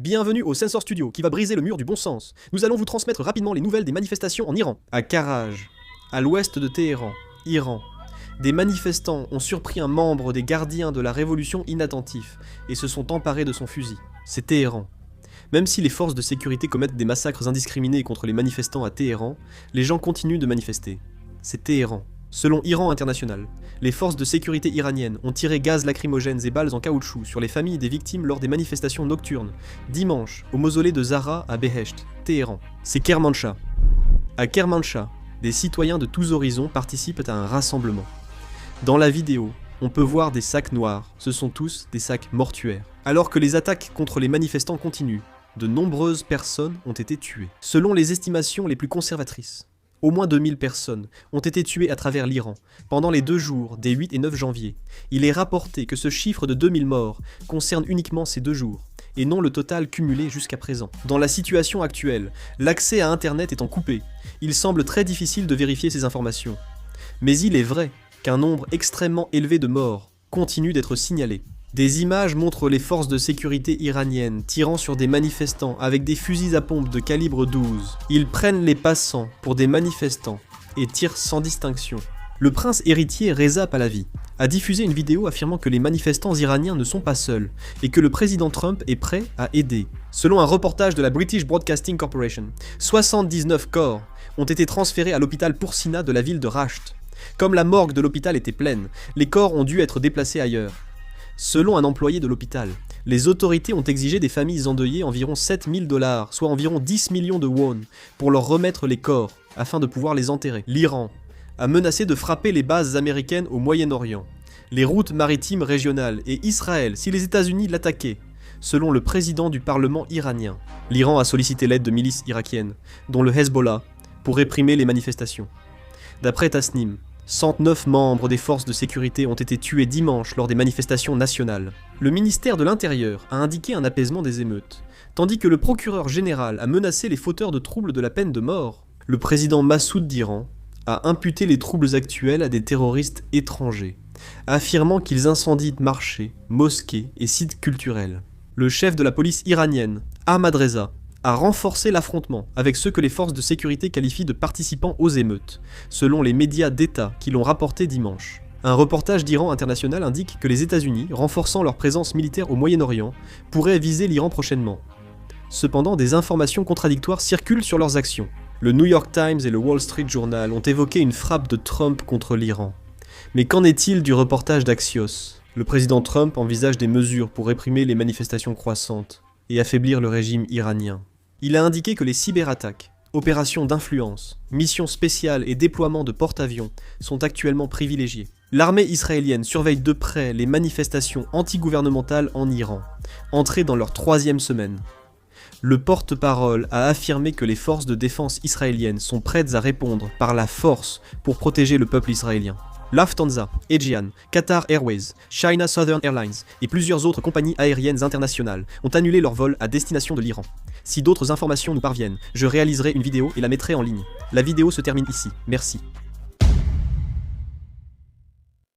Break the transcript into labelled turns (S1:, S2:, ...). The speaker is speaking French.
S1: Bienvenue au Sensor Studio qui va briser le mur du bon sens. Nous allons vous transmettre rapidement les nouvelles des manifestations en Iran. À Karaj, à l'ouest de Téhéran, Iran, des manifestants ont surpris un membre des gardiens de la révolution inattentif et se sont emparés de son fusil. C'est Téhéran. Même si les forces de sécurité commettent des massacres indiscriminés contre les manifestants à Téhéran, les gens continuent de manifester. C'est Téhéran. Selon Iran International, les forces de sécurité iraniennes ont tiré gaz lacrymogènes et balles en caoutchouc sur les familles des victimes lors des manifestations nocturnes, dimanche, au mausolée de Zahra à Behesht, Téhéran. C'est Kermanshah. À Kermanshah, des citoyens de tous horizons participent à un rassemblement. Dans la vidéo, on peut voir des sacs noirs, ce sont tous des sacs mortuaires. Alors que les attaques contre les manifestants continuent, de nombreuses personnes ont été tuées. Selon les estimations les plus conservatrices, au moins 2000 personnes ont été tuées à travers l'Iran pendant les 2 jours des 8 et 9 janvier. Il est rapporté que ce chiffre de 2000 morts concerne uniquement ces 2 jours, et non le total cumulé jusqu'à présent. Dans la situation actuelle, l'accès à Internet étant coupé, il semble très difficile de vérifier ces informations. Mais il est vrai qu'un nombre extrêmement élevé de morts continue d'être signalé. Des images montrent les forces de sécurité iraniennes tirant sur des manifestants avec des fusils à pompe de calibre 12. Ils prennent les passants pour des manifestants et tirent sans distinction. Le prince héritier Reza Pahlavi a diffusé une vidéo affirmant que les manifestants iraniens ne sont pas seuls et que le président Trump est prêt à aider. Selon un reportage de la British Broadcasting Corporation, 79 corps ont été transférés à l'hôpital Poursina de la ville de Rasht. Comme la morgue de l'hôpital était pleine, les corps ont dû être déplacés ailleurs. Selon un employé de l'hôpital, les autorités ont exigé des familles endeuillées environ 7000 $, soit environ 10 millions de won, pour leur remettre les corps, afin de pouvoir les enterrer. L'Iran a menacé de frapper les bases américaines au Moyen-Orient, les routes maritimes régionales et Israël si les États-Unis l'attaquaient, selon le président du Parlement iranien. L'Iran a sollicité l'aide de milices irakiennes, dont le Hezbollah, pour réprimer les manifestations. D'après Tasnim, 109 membres des forces de sécurité ont été tués dimanche lors des manifestations nationales. Le ministère de l'Intérieur a indiqué un apaisement des émeutes, tandis que le procureur général a menacé les fauteurs de troubles de la peine de mort. Le président Massoud d'Iran a imputé les troubles actuels à des terroristes étrangers, affirmant qu'ils incendient marchés, mosquées et sites culturels. Le chef de la police iranienne, Ahmad Reza, a renforcé l'affrontement avec ceux que les forces de sécurité qualifient de participants aux émeutes, selon les médias d'État qui l'ont rapporté dimanche. Un reportage d'Iran International indique que les États-Unis, renforçant leur présence militaire au Moyen-Orient, pourraient viser l'Iran prochainement. Cependant, des informations contradictoires circulent sur leurs actions. Le New York Times et le Wall Street Journal ont évoqué une frappe de Trump contre l'Iran. Mais qu'en est-il du reportage d'Axios? Le président Trump envisage des mesures pour réprimer les manifestations croissantes et affaiblir le régime iranien. Il a indiqué que les cyberattaques, opérations d'influence, missions spéciales et déploiements de porte-avions sont actuellement privilégiés. L'armée israélienne surveille de près les manifestations antigouvernementales en Iran, entrées dans leur 3e semaine. Le porte-parole a affirmé que les forces de défense israéliennes sont prêtes à répondre par la force pour protéger le peuple israélien. Lufthansa, Aegean, Qatar Airways, China Southern Airlines et plusieurs autres compagnies aériennes internationales ont annulé leurs vols à destination de l'Iran. Si d'autres informations nous parviennent, je réaliserai une vidéo et la mettrai en ligne. La vidéo se termine ici. Merci.